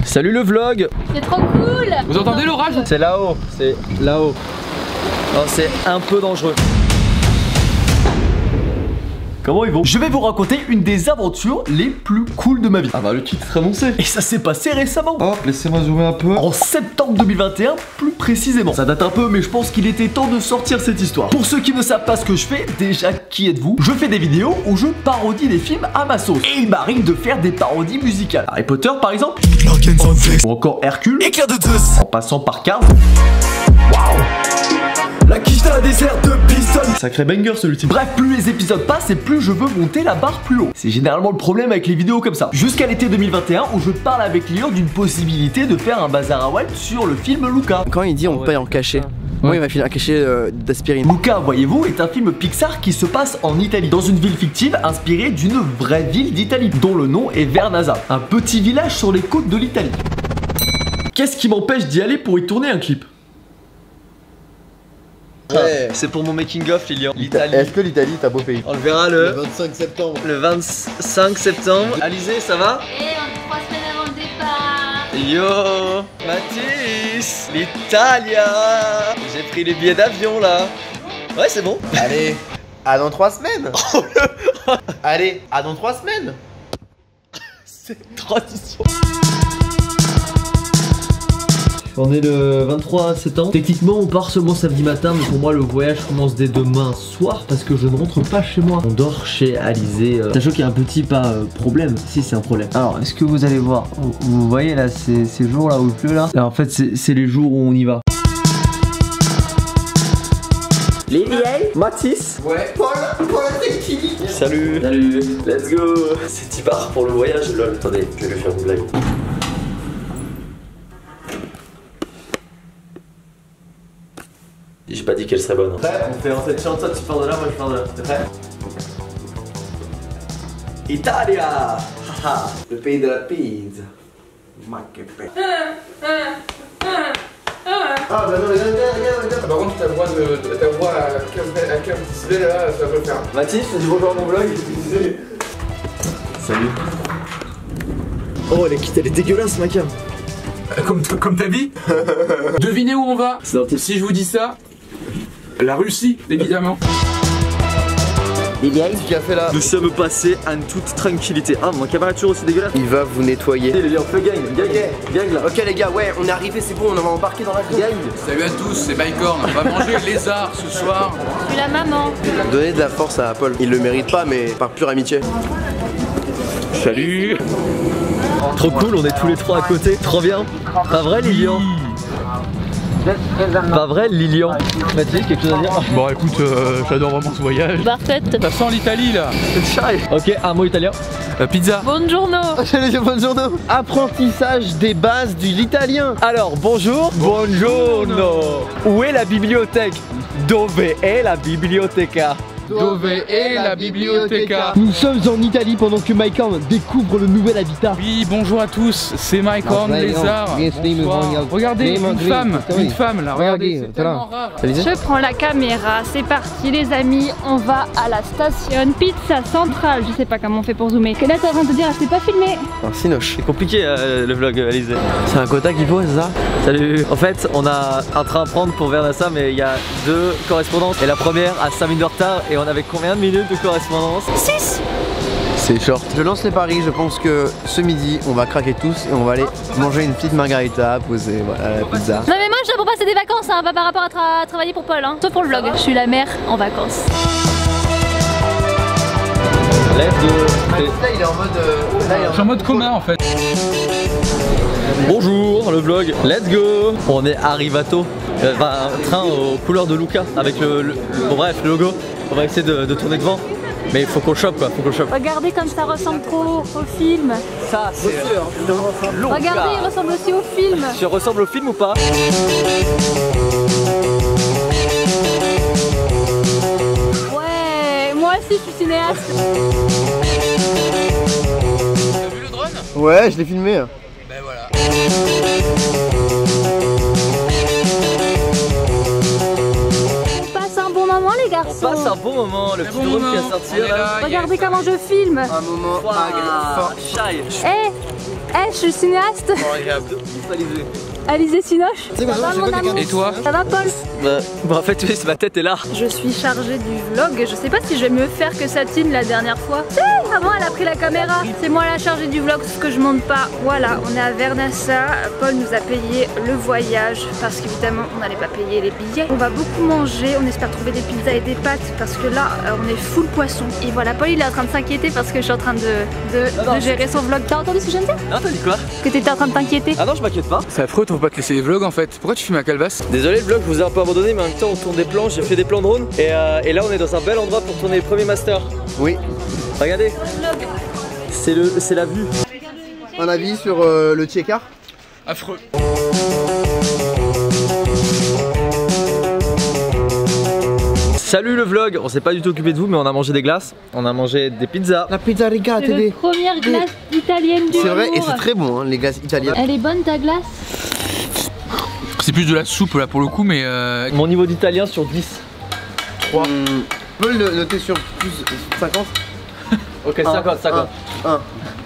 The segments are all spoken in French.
Salut le vlog. C'est trop cool. Vous entendez l'orage? C'est là-haut, c'est là-haut. Oh, c'est un peu dangereux. Comment ils vont? Je vais vous raconter une des aventures les plus cool de ma vie. Ah bah le titre est annoncé. Et ça s'est passé récemment. Hop, laissez-moi zoomer un peu. En septembre 2021, plus précisément. Ça date un peu, mais je pense qu'il était temps de sortir cette histoire. Pour ceux qui ne savent pas ce que je fais, déjà qui êtes-vous? Je fais des vidéos où je parodie des films à ma sauce. Et il m'arrive de faire des parodies musicales. Harry Potter par exemple. Ou encore Hercule. Éclair de Zeus. En passant par Cars. Waouh! La quiche d'un désert de piston. Sacré banger celui-ci. Bref, plus les épisodes passent et plus je veux monter la barre plus haut. C'est généralement le problème avec les vidéos comme ça. Jusqu'à l'été 2021 où je parle avec Léon d'une possibilité de faire un bazar à Walt sur le film Luca. Quand il dit on paye en cachet, moi il m'a filé un cachet d'aspirine. Luca, voyez-vous, est un film Pixar qui se passe en Italie, dans une ville fictive inspirée d'une vraie ville d'Italie, dont le nom est Vernazza, un petit village sur les côtes de l'Italie. Qu'est-ce qui m'empêche d'y aller pour y tourner un clip? Ouais. C'est pour mon making of, Lilian. L'Italie. Est-ce que l'Italie est un beau pays? On le verra le 25 septembre. Le 25 septembre. Alizé, ça va? Et on est 3 semaines avant le départ. Yo, Mathis, l'Italia. J'ai pris les billets d'avion là. Ouais, c'est bon. Allez, à dans 3 semaines. Allez, à dans 3 semaines. C'est tradition. On est le 23 septembre. Techniquement on part seulement samedi matin, mais pour moi le voyage commence dès demain soir parce que je ne rentre pas chez moi. On dort chez Alizé. Sachant qu'il y a un petit problème. Si, c'est un problème. Alors est-ce que vous allez voir? Vous voyez là ces jours là où il pleut là? Alors, en fait c'est les jours où on y va. Lilian, Mathis. Ouais. Paul Tectini. Salut. Salut. Let's go. C'est Tibar pour le voyage. Lol. Attendez, je vais lui faire une blague. J'ai pas dit qu'elle serait bonne. Prêt? On fait en cette chante, toi tu pars de là, moi je pars de là. T'es prêt? Italia! Le pays de la pizza. Ma que paix. Ah bah non, regarde. Par contre ta voix à 15 décibels là, ça va pas le faire. Mathis, tu dis bonjour à mon vlog. Salut. Oh elle est dégueulasse ma cam. Comme ta vie. Devinez où on va? Si je vous dis ça, la Russie, évidemment. Lilian, ce qu'il a fait là. Nous sommes passés en toute tranquillité. Ah, mon camérature aussi dégueulasse. Il va vous nettoyer. Les gars, on fait gang là. Ok les gars, ouais, on est arrivé, c'est bon, on va embarquer dans l'avion. Gang. Salut à tous, c'est Bicorn. On va manger lézard ce soir. Je suis la maman. Donnez de la force à Paul. Il le mérite pas, mais par pure amitié. Salut. Trop cool, on est tous les trois à côté. Trop bien. Pas vrai Lilian? Pas vrai Lilian? Mathilde, quelque chose à dire? Bon écoute, j'adore vraiment ce voyage. Parfaite. Ça sent l'Italie là. Ok, un mot italien. Pizza. Buongiorno. J'allais dire bonjour. Apprentissage des bases de l'italien. Alors, bonjour. Buongiorno. Où est la bibliothèque? Dove è la biblioteca? Dove est la biblioteca? Nous sommes en Italie pendant que Mike Horn découvre le nouvel habitat. Oui, bonjour à tous, c'est Mike Horn, lézard. Bonsoir. Regardez, une femme là, regardez, c'est tellement rare. Je prends la caméra, c'est parti les amis, on va à la station Pizza Centrale. Je sais pas comment on fait pour zoomer. Que là t'es en train de te dire, c'est pas filmé. Un cinoche. C'est compliqué le vlog, Alizé. C'est un quota qu'il faut, c'est ça? Salut. En fait, on a un train à prendre pour Vernazza, mais il y a 2 correspondances. Et la première à 5 minutes de retard. Et on avait combien de minutes de correspondance? 6. C'est short. Je lance les paris, je pense que ce midi, on va craquer tous et on va aller manger une petite margarita, poser voilà, la pizza. Non mais moi je viens pour passer des vacances, hein, pas par rapport à travailler pour Paul, hein. Sauf pour le vlog. Je suis la mère en vacances. Let's go. Là, il est en mode... Je suis en mode coma en fait. Bonjour le vlog, let's go. On est arrivato, un train aux couleurs de Luca avec bon, bref, le logo. On va essayer de tourner devant, mais il faut qu'on chope quoi, faut qu'on chope. Regardez comme ça ressemble trop au film. Ça c'est Luca. Regardez, il ressemble aussi au film. Tu ressembles au film ou pas? Ouais, moi aussi je suis cinéaste. T'as vu le drone? Ouais, je l'ai filmé. Ben voilà. On passe un bon moment les garçons. On passe un bon moment, le petit bon drone qui moment. a sorti On est là. là. Regardez comment je filme. Un moment agréable. Shy. Eh, je suis cinéaste. Alizé Sinoche. Ça va mon amour? Et toi? Ça va Paul? En fait, oui, ma tête est là. Je suis chargée du vlog. Je sais pas si je vais mieux faire que Satine la dernière fois. Si, avant elle a pris la caméra. C'est moi la chargée du vlog, ce que je monte pas. Voilà, on est à Vernassa. Paul nous a payé le voyage parce qu'évidemment on n'allait pas payer les billets. On va beaucoup manger. On espère trouver des pizzas et des pâtes parce que là on est full poisson. Et voilà, Paul il est en train de s'inquiéter parce que je suis en train de gérer son vlog. T'as entendu ce que je viens de dire? Non, t'as dit quoi? Que t'étais en train de t'inquiéter. Ah non, je m'inquiète pas. C'est affreux, faut pas te laisser les vlogs en fait. Pourquoi tu filmes à Calvas? Désolé, le vlog, je vous ai un peu abandonné, mais en même temps, on tourne des plans. J'ai fait des plans drone. Et là, on est dans un bel endroit pour tourner les premiers masters. Oui. Regardez. C'est la vue. Un avis sur le Tchekar? Affreux. Salut le vlog. On s'est pas du tout occupé de vous, mais on a mangé des glaces. On a mangé des pizzas. La pizzarica, C'est la première glace italienne du jour. C'est vrai, et c'est très bon, hein, les glaces italiennes. Elle est bonne ta glace? C'est plus de la soupe là pour le coup, mais Mon niveau d'italien sur 10. 3. On peut le noter sur plus 50? Ok, 50. 1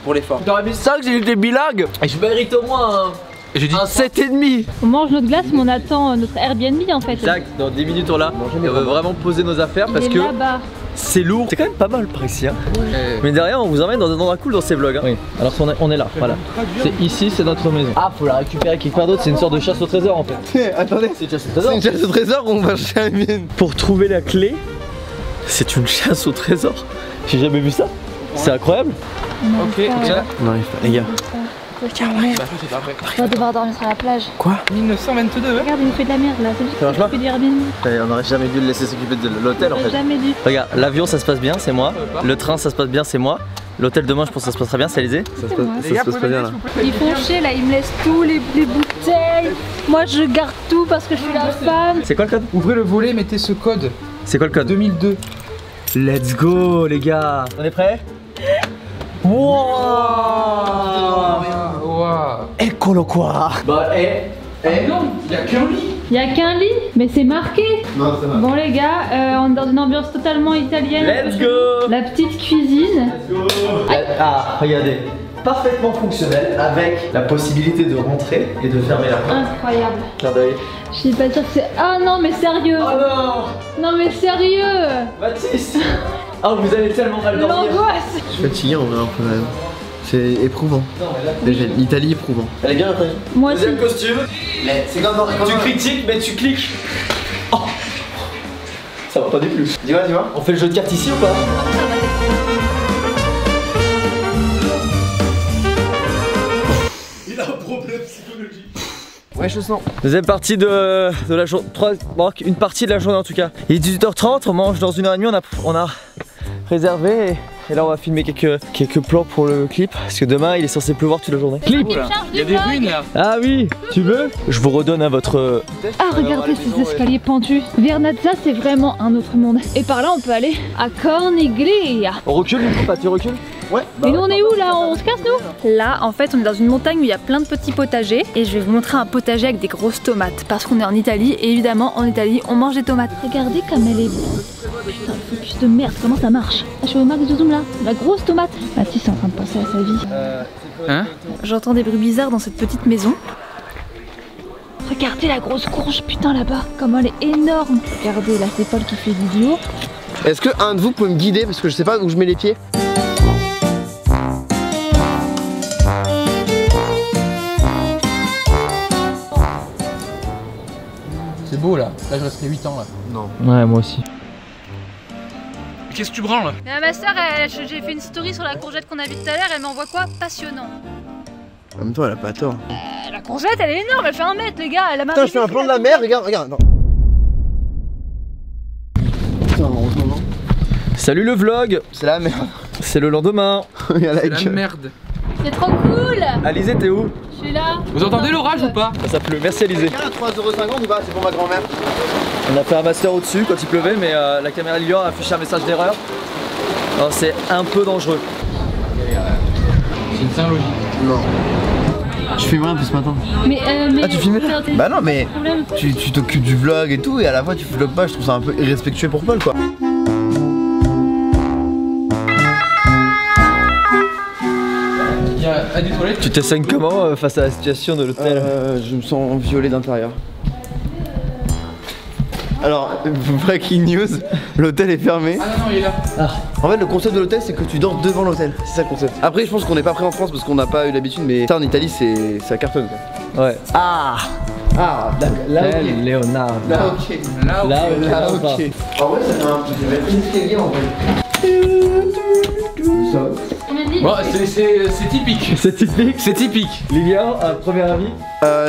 pour l'effort. T'aurais mis 5, j'ai eu des bilingues. Et je mérite au moins j'ai dit un 7,5. On mange notre glace, mais on attend notre Airbnb en fait. Exact, dans 10 minutes on l'a. Et on va vraiment poser nos affaires parce que là-bas. c'est lourd. C'est quand même pas mal par ici. Hein. Mais derrière, on vous emmène dans un endroit cool dans ces vlogs. Hein. Oui, alors on est là, voilà. C'est ici, c'est notre maison. Ah, faut la récupérer quelque part d'autre. C'est une sorte de chasse au trésor en fait. Attendez, C'est une chasse au trésor. c'est une chasse au trésor ou on va chercher la mienne? Pour trouver la clé, c'est une chasse au trésor. J'ai jamais vu ça. C'est incroyable. ok, ça. On arrive pas, les gars. On va devoir dormir sur la plage. 1922. Regarde, il nous fait de la merde là. C'est juste Ça marche pas qu'il fait du Airbnb. On aurait jamais dû le laisser s'occuper de l'hôtel en On a fait. jamais dû. Regarde, l'avion ça se passe bien, c'est moi. Le train ça se passe bien, c'est moi. L'hôtel demain, je pense que ça se passera bien, c'est Alizé. Ça se passe pas bien là. Ils font chier là, ils me laissent tous les bouteilles. Moi je garde tout parce que je suis la femme. C'est quoi le code? Ouvrez le volet, mettez ce code. C'est quoi le code? 2002. Let's go les gars. On est prêts? Wow. Waouh. Eccolo qua. Bah Non, il y a qu'un lit. Il y a qu'un lit, mais c'est marqué. Non, ça va. Bon les gars, on est dans une ambiance totalement italienne. let's go. La petite cuisine. Ah, regardez. Parfaitement fonctionnel avec la possibilité de rentrer et de fermer la porte. Incroyable. Clin d'œil. Je suis pas sûre que c'est... Ah non mais sérieux. Oh non. Non mais sérieux. Baptiste. Ah, vous allez tellement mal dormir. L'angoisse. Je suis fatigué en vrai un peu même. C'est éprouvant. Déjà, l'Italie éprouvant. Elle est bien après. Moi aussi. Deuxième costume. C'est comme dans Tu critiques mais tu cliques. Oh. Ça va pas des plus. Dis-moi. On fait le jeu de cartes ici ou pas? Ouais, je sens. Deuxième partie de la journée. Une partie de la journée en tout cas. Il est 18h30, on mange dans 1h30, on a réservé et là on va filmer quelques plans pour le clip parce que demain il est censé pleuvoir toute la journée. Clip. Il y a des ruines là. Ah oui, tu veux? Je vous redonne à votre... Ah regardez ces escaliers pentus. Vernazza c'est vraiment un autre monde. Et par là on peut aller à Corniglia. On recule du coup, tu recules? Ouais. Mais nous on est où là? On se casse nous? Là en fait on est dans une montagne où il y a plein de petits potagers. Et je vais vous montrer un potager avec des grosses tomates. Parce qu'on est en Italie et évidemment en Italie on mange des tomates. Regardez comme elle est... Putain le focus de merde, comment ça marche? Je suis au max de zoom là, la grosse tomate. Mathis est en train de penser à sa vie. Hein? J'entends des bruits bizarres dans cette petite maison. Regardez la grosse courge, putain là-bas, comment elle est énorme. Regardez là c'est Paul qui fait vidéo. Est-ce que un de vous peut me guider parce que je sais pas où je mets les pieds? C'est beau là. Là je resterai 8 ans là. Non. Ouais, moi aussi. Qu'est-ce que tu branles? Ma soeur, j'ai fait une story sur la courgette qu'on a vue tout à l'heure, elle m'envoie quoi? Passionnant. En même temps, elle a pas tort. La courgette elle est énorme, elle fait 1 mètre les gars, elle a Putain, je fais un plan de la mer, regarde, non. Putain, heureusement non. Salut le vlog. C'est la merde. C'est le lendemain. Il y a C'est la la merde. C'est trop cool. Alizé, t'es où? Je suis là. Vous entendez l'orage ou pas? Ça pleut. Merci Alizé. Quelqu'un a 3,50€ ou pas? C'est pour ma grand-mère. On a fait un master au-dessus quand il pleuvait, mais la caméra Lilian a affiché un message d'erreur. Alors c'est un peu dangereux. C'est une Saint-Logis. Non. Je filme rien depuis ce matin. Mais Ah, tu filmes là? Bah non, mais problème. tu t'occupes du vlog et tout, et à la fois tu vlogs pas, je trouve ça un peu irrespectueux pour Paul quoi. Il y a à des toilettes. Tu te sens comment face à la situation de l'hôtel? Je me sens violé d'intérieur. Alors, breaking news, l'hôtel est fermé. Ah non, il est là. En fait, le concept de l'hôtel, c'est que tu dors devant l'hôtel. C'est ça le concept. Après, je pense qu'on n'est pas prêt en France parce qu'on n'a pas eu l'habitude, mais ça en Italie, ça cartonne quoi. Ouais. Ah, là, ok. Léonard. Là, ok. Là, Là, ok. En vrai, ça fait un peu. J'avais pris une escalier en vrai. Bon, c'est typique. C'est typique. C'est typique. Lilian, un premier avis.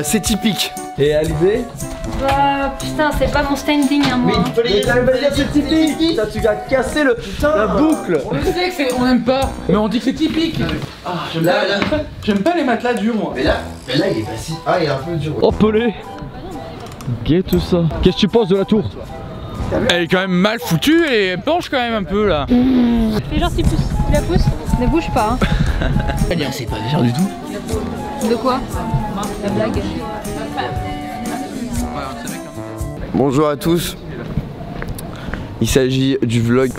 C'est typique. Et Alizé? Bah putain, c'est pas mon standing hein, moi. Mais t'avais pas dit c'est typique. Ça, tu as cassé la boucle. On le sait qu'on aime pas, mais on dit que c'est typique. Ah, j'aime pas les matelas durs moi. Mais là, il est pas si. Ah, il est un peu dur. Oh pelé. Ok tout ça. Qu'est-ce que tu penses de la tour? Elle est quand même mal foutue et elle penche quand même un peu là. Fais genre tu la pousses. Ne bouge pas hein. C'est pas dur du tout. De quoi? La blague. Bonjour à tous. Il s'agit du vlog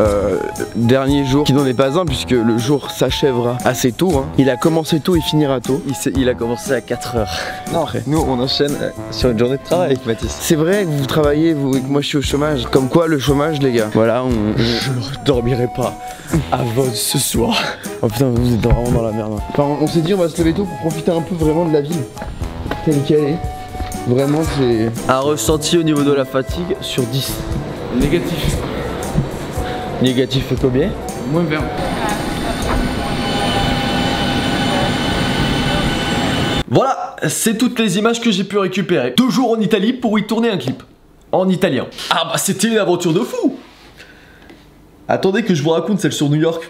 dernier jour qui n'en est pas un puisque le jour s'achèvera assez tôt hein. Il a commencé tôt et finira tôt. Il a commencé à 4h. Non, après, nous on enchaîne sur une journée de travail avec Mathis. C'est vrai que vous travaillez, vous et que moi je suis au chômage. Comme quoi le chômage les gars. Voilà, Je ne dormirai pas avant ce soir. Oh putain, vous êtes vraiment dans la merde. Hein. Enfin, on s'est dit on va se lever tôt pour profiter un peu vraiment de la ville telle qu'elle est. Vraiment c'est... Un ressenti au niveau de la fatigue sur 10. Négatif. Négatif combien? Moins 20. Voilà, c'est toutes les images que j'ai pu récupérer. Toujours en Italie pour y tourner un clip. En italien. Ah bah c'était une aventure de fou. Attendez que je vous raconte celle sur New York.